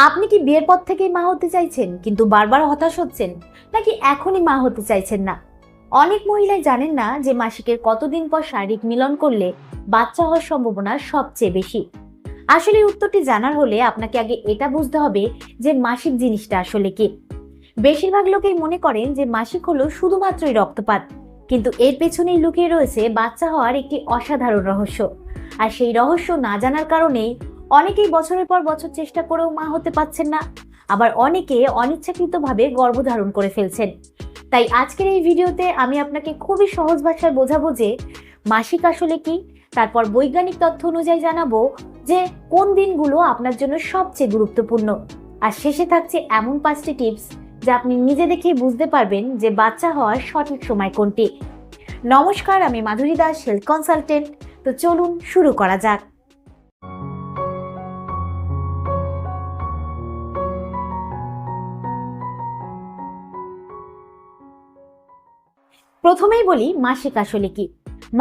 আপনি কি বিয়ের পর থেকেই মা হতে চাইছেন কিন্তু বারবার হতাশ হচ্ছেন, নাকি এখনই মা হতে চাইছেন না? অনেক মহিলাই জানেন না যে মাসিকের কতদিন পর শারীরিক মিলন করলে বাচ্চা হওয়ার সম্ভাবনা সবচেয়ে বেশি। আসলে এই উত্তরটি জানার হলে আপনাকে আগে এটা বুঝতে হবে যে মাসিক জিনিসটা আসলে কি। বেশিরভাগ লোকেই মনে করেন যে মাসিক হলো শুধুমাত্রই রক্তপাত, কিন্তু এর পেছনেই লুকিয়ে রয়েছে বাচ্চা হওয়ার একটি অসাধারণ রহস্য। আর সেই রহস্য না জানার কারণেই অনেকেই বছরের পর বছর চেষ্টা করেও মা হতে পারছেন না, আবার অনেকে অনিচ্ছাকৃতভাবে গর্ভধারণ করে ফেলছেন। তাই আজকের এই ভিডিওতে আমি আপনাকে খুবই সহজ ভাষায় বোঝাবো যে মাসিক আসলে কি, তারপর বৈজ্ঞানিক তথ্য অনুযায়ী জানাবো যে কোন দিনগুলো আপনার জন্য সবচেয়ে গুরুত্বপূর্ণ। আর শেষে থাকছে এমন 5টি টিপস যা আপনি নিজে দেখেই বুঝতে পারবেন যে বাচ্চা হওয়ার সঠিক সময় কোনটি। নমস্কার, আমি মাধুরী দাস, হেলথ কনসালটেন্ট। তো চলুন শুরু করা যাক। প্রথমেই বলি মাসিক আসলে কি।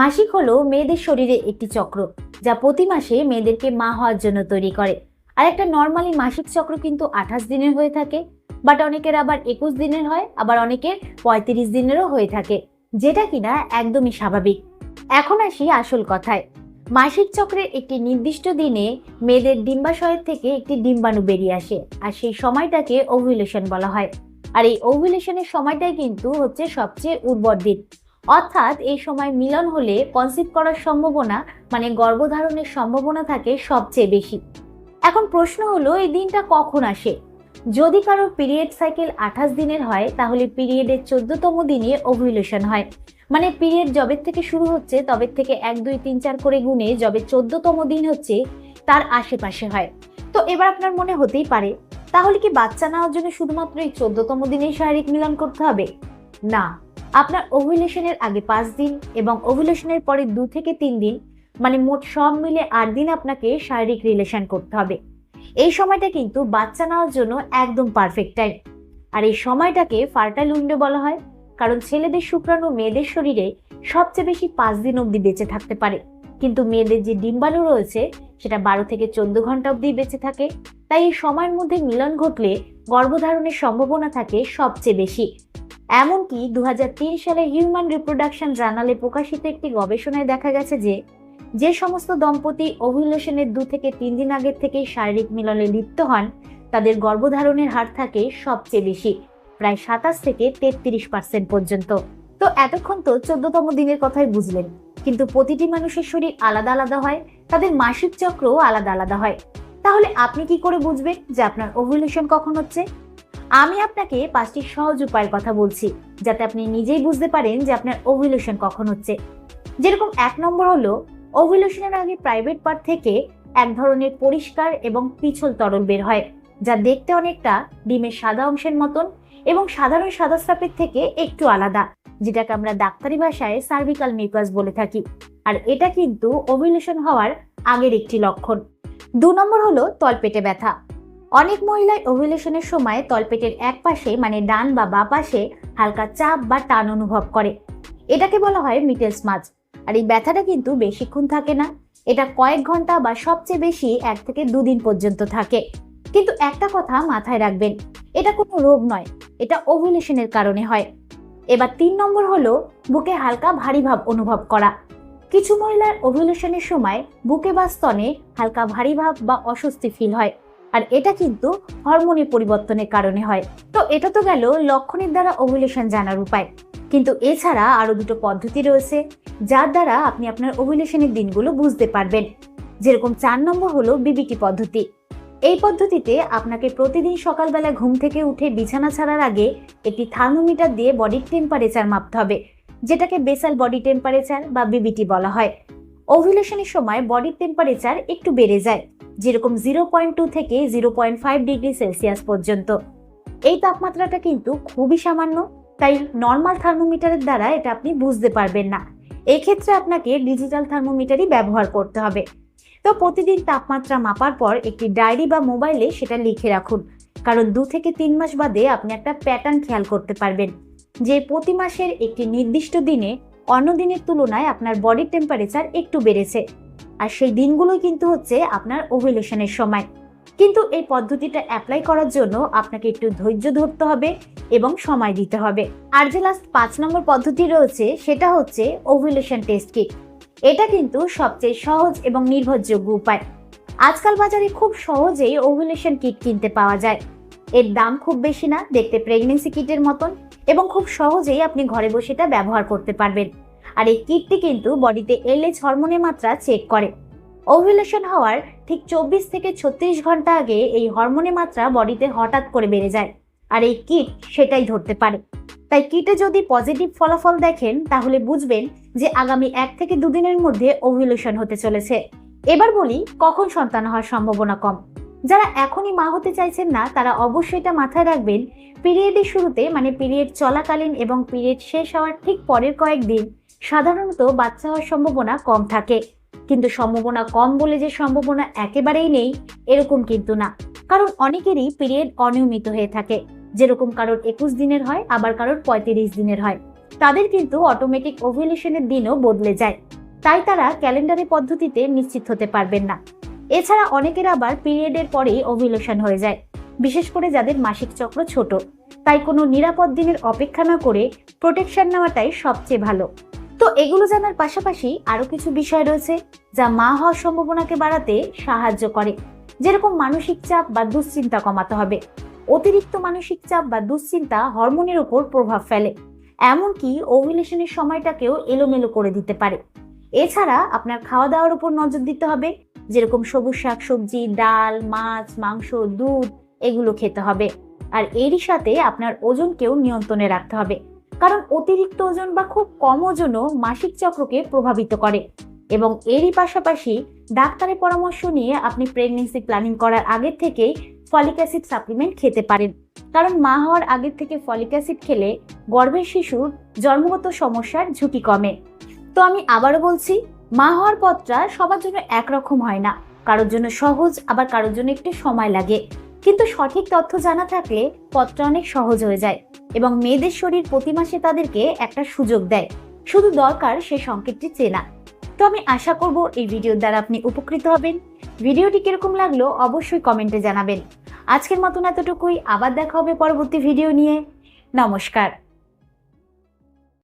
মাসিক হলো মেয়েদের শরীরে একটি চক্র যা প্রতি মাসে মেয়েদেরকে মা হওয়ার জন্য তৈরি করে। আর একটা নর্মালি মাসিক চক্র কিন্তু 28 দিনের হয়ে থাকে, বাট অনেকের আবার 21 দিনের হয়, আবার অনেকের 35 দিনেরও হয়ে থাকে, যেটা কিনা একদমই স্বাভাবিক। এখন আসি আসল কথায়। মাসিক চক্রের একটি নির্দিষ্ট দিনে মেয়েদের ডিম্বাশয়ের থেকে একটি ডিম্বাণু বেরিয়ে আসে, আর সেই সময়টাকে ওভুলেশন বলা হয়। আর এই ওভুলেশনের সময়টাই কিন্তু হচ্ছে সবচেয়ে উর্বর দিন, অর্থাৎ এই সময় মিলন হলে কনসিভ করার সম্ভাবনা মানে গর্ভধারণের সম্ভাবনা থাকে সবচেয়ে বেশি। এখন প্রশ্ন হলো এই দিনটা কখন আসে। যদি কারোর পিরিয়ড সাইকেল 28 দিনের হয় তাহলে পিরিয়ডের 14তম দিনে ওভুলেশন হয়। মানে পিরিয়ড যবে থেকে শুরু হচ্ছে তবে থেকে 1 2 3 4 করে গুণে যবে 14তম দিন হচ্ছে তার আশেপাশে হয়। তো এবার আপনার মনে হতেই পারে, তাহলে কি বাচ্চা নেওয়ার জন্য শুধুমাত্র এই 14তম দিনেই শারীরিক মিলন করতে হবে? না, আপনার ওভুলেশনের আগে 5 দিন এবং ওভুলেশনের পরে 2 থেকে 3 দিন, মানে মোট সব মিলে 8 দিন আপনাকে শারীরিক রিলেশন করতে হবে। এই সময়টা কিন্তু বাচ্চা নেওয়ার জন্য একদম পারফেক্ট টাইম। আর এই সময়টাকে ফার্টাইল উইন্ডো বলা হয়, কারণ ছেলেদের শুক্রাণু মেয়েদের শরীরে সবচেয়ে বেশি 5 দিন অবধি বেঁচে থাকতে পারে, কিন্তু মেয়েদের যে ডিম্বাণু রয়েছে সেটা 12 থেকে 14 ঘন্টা অবধি বেঁচে থাকে। তাই এই সময়ের মধ্যে মিলন ঘটলে গর্ভধারণের সম্ভাবনা থাকে সবচেয়ে বেশি। এমনকি 2003 সালে হিউম্যান রিপ্রোডাকশন জার্নালে প্রকাশিত একটি গবেষণায় দেখা গেছে যে যে সমস্ত দম্পতি ওভুলেশনের 2 থেকে 3 দিন আগের থেকেই শারীরিক মিলনে লিপ্ত হন তাদের গর্ভধারণের হার থাকে সবচেয়ে বেশি, প্রায় 27 থেকে 33% পর্যন্ত। তো এতক্ষণ তো 14তম দিনের কথাই বুঝলেন, কিন্তু প্রতিটি মানুষের শরীর আলাদা আলাদা হয়, তাদের মাসিক চক্রও আলাদা আলাদা হয়। তাহলে আপনি কি করে বুঝবেন যে আপনার ওভুলেশন কখন হচ্ছে? আমি আপনাকে 5টি সহজ উপায়ের কথা বলছি যাতে আপনি নিজেই বুঝতে পারেন যে আপনার ওভুলেশন কখন হচ্ছে। যেরকম 1 নম্বর হলো, ওভুলেশনের আগে প্রাইভেট পার্ট থেকে এক ধরনের পরিষ্কার এবং পিছল তরল বের হয়, যা দেখতে অনেকটা ডিমের সাদা অংশের মতন এবং সাধারণ সাদা স্রাবের থেকে একটু আলাদা, যেটাকে আমরা ডাক্তারি ভাষায় সার্ভিক্যাল মিউকাস বলে থাকি। আর এটা কিন্তু ওভুলেশন হওয়ার আগের একটি লক্ষণ। 2 নম্বর হলো তলপেটে ব্যথা। অনেক মহিলাই ওভুলেশনের সময় তলপেটের এক পাশে মানে ডান বা বাঁ পাশে হালকা চাপ বা টান অনুভব করে। এটাকে বলা হয় মিটেলস মাছ। আর এই ব্যথাটা কিন্তু বেশিক্ষণ থাকে না, এটা কয়েক ঘন্টা বা সবচেয়ে বেশি 1 থেকে 2 দিন পর্যন্ত থাকে। কিন্তু একটা কথা মাথায় রাখবেন, এটা কোনো রোগ নয়, এটা ওভুলেশনের কারণে হয়। এবার 3 নম্বর হলো বুকে হালকা ভারী ভাব অনুভব করা। কিছু মহিলার ওভুলেশনের সময় বুকে বা স্তনে হালকা ভারী ভাব বা অস্বস্তি ফিল হয়, আর এটা কিন্তু হরমোনের পরিবর্তনের কারণে হয়। তো এটা তো গেল লক্ষণের দ্বারা ওভুলেশন জানার উপায়, কিন্তু এছাড়া আরো 2টো পদ্ধতি রয়েছে যার দ্বারা আপনি আপনার ওভুলেশনের দিনগুলো বুঝতে পারবেন। যেরকম 4 নম্বর হলো বিবিটি পদ্ধতি। এই পদ্ধতিতে আপনাকে প্রতিদিন সকালবেলা ঘুম থেকে উঠে বিছানা ছাড়ার আগে একটি থার্মোমিটার দিয়ে বডির টেম্পারেচার মাপতে হবে, যেটাকে বেসাল বডি টেম্পারেচার বা বিবিটি বলা হয়। ওভুলেশনের সময় বডির টেম্পারেচার একটু বেড়ে যায়, যেরকম 0.2 থেকে 0.5 ডিগ্রি সেলসিয়াস পর্যন্ত। এই তাপমাত্রাটা কিন্তু খুবই সামান্য, তাই নর্মাল থার্মোমিটারের দ্বারা এটা আপনি বুঝতে পারবেন না। এই ক্ষেত্রে আপনাকে ডিজিটাল থার্মোমিটারই ব্যবহার করতে হবে। তো প্রতিদিন তাপমাত্রা মাপার পর একটি ডায়েরি বা মোবাইলে সেটা লিখে রাখুন, কারণ 2 থেকে 3 মাস বাদে আপনি একটা প্যাটার্ন খেয়াল করতে পারবেন যে প্রতি মাসের একটি নির্দিষ্ট দিনে অন্য দিনের তুলনায় আপনার বডির টেম্পারেচার একটু বেড়েছে। আর সেই দিনগুলো কিন্তু হচ্ছে আপনার ওভুলেশনের সময়। কিন্তু এই পদ্ধতিটা অ্যাপ্লাই করার জন্য আপনাকে একটু ধৈর্য ধরতে হবে এবং সময় দিতে হবে। আর যে লাস্ট 5 নম্বর পদ্ধতি রয়েছে সেটা হচ্ছে ওভুলেশন টেস্ট কিট। এটা কিন্তু সবচেয়ে সহজ এবং নির্ভরযোগ্য উপায়। আজকাল বাজারে খুব সহজেই ওভুলেশন কিট কিনতে পাওয়া যায়। এর দাম খুব বেশি না, দেখতে প্রেগনেন্সি কিটের মতন, এবং খুব সহজেই আপনি ঘরে বসে এটা ব্যবহার করতে পারবেন। আর এই কিটটি কিন্তু বডিতে এলএইচ হরমোনের মাত্রা চেক করে। ওভুলেশন হওয়ার ঠিক 24 থেকে 36 ঘন্টা আগে এই হরমোনের মাত্রা বডিতে হঠাৎ করে বেড়ে যায়, আর এই কিট সেটাই ধরতে পারে। তাই কিটে যদি পজিটিভ ফলাফল দেখেন তাহলে বুঝবেন যে আগামী 1 থেকে 2 দিনের মধ্যে ওভুলেশন হতে চলেছে। এবার বলি কখন সন্তান হওয়ার সম্ভাবনা কম। যারা এখনই মা হতে চাইছেন না তারা অবশ্যই এটা মাথায় রাখবেন, পিরিয়ডের শুরুতে মানে পিরিয়ড চলাকালীন এবং পিরিয়ড শেষ হওয়ার ঠিক পরের কয়েকদিন সাধারণত বাচ্চা হওয়ার সম্ভাবনা কম থাকে। কিন্তু সম্ভাবনা কম বলে যে সম্ভাবনা একেবারেই নেই এরকম কিন্তু না, কারণ অনেকেরই পিরিয়ড অনিয়মিত হয়ে থাকে। যেরকম কারোর 21 দিনের হয়, আবার কারোর 35 দিনের হয়। তাদের কিন্তু অটোমেটিক ওভুলেশনের দিনও বদলে যায়, তাই তারা ক্যালেন্ডারে পদ্ধতিতে নিশ্চিত হতে পারবেন না। এছাড়া অনেকের আবার পিরিয়ডের পরেই ওভুলেশন হয়ে যায়, বিশেষ করে যাদের মাসিক চক্র ছোট। তাই কোনো নিরাপদ দিনের অপেক্ষা না করে প্রোটেকশন নেওয়াটাই সবচেয়ে ভালো। তো এগুলো জানার পাশাপাশি আরো কিছু বিষয় রয়েছে যা মা হওয়ার সম্ভাবনাকে বাড়াতে সাহায্য করে। যেরকম মানসিক চাপ বা দুশ্চিন্তা কমাতে হবে। অতিরিক্ত মানসিক চাপ বা দুশ্চিন্তা হরমোনের উপর প্রভাব ফেলে, এমনকি ওভুলেশনের সময়টাকেও এলোমেলো করে দিতে পারে। এছাড়া আপনার খাওয়া দাওয়ার উপর নজর দিতে হবে, যেরকম সবুজ শাকসবজি, ডাল, মাছ, মাংস, দুধ এগুলো খেতে হবে। আর এরই সাথে আপনার ওজনকেও নিয়ন্ত্রণে রাখতে হবে, কারণ অতিরিক্ত ওজন বা খুব কম ওজনও মাসিক চক্রকে প্রভাবিত করে। এবং এরই পাশাপাশি ডাক্তারের পরামর্শ নিয়ে আপনি প্রেগনেন্সি প্ল্যানিং করার আগের থেকেই ফলিক অ্যাসিড সাপ্লিমেন্ট খেতে পারেন, কারণ মা হওয়ার আগের থেকে ফলিক অ্যাসিড খেলে গর্ভের শিশুর জন্মগত সমস্যার ঝুঁকি কমে। তো আমি আবারও বলছি, মা হওয়ার পথটা সবার জন্য একরকম হয় না, কারোর জন্য সহজ, আবার কারোর জন্য একটু সময় লাগে। কিন্তু সঠিক তথ্য জানা থাকলে পথটা অনেক সহজ হয়ে যায়, এবং মেয়েদের শরীর প্রতি মাসে তাদেরকে একটা সুযোগ দেয়, শুধু দরকার সেই সংকেতটি চেনা। তো আমি আশা করব এই ভিডিওর দ্বারা আপনি উপকৃত হবেন। ভিডিওটি কিরকম লাগলো অবশ্যই কমেন্টে জানাবেন। আজকের মতন এতটুকুই, আবার দেখা হবে পরবর্তী ভিডিও নিয়ে। নমস্কার।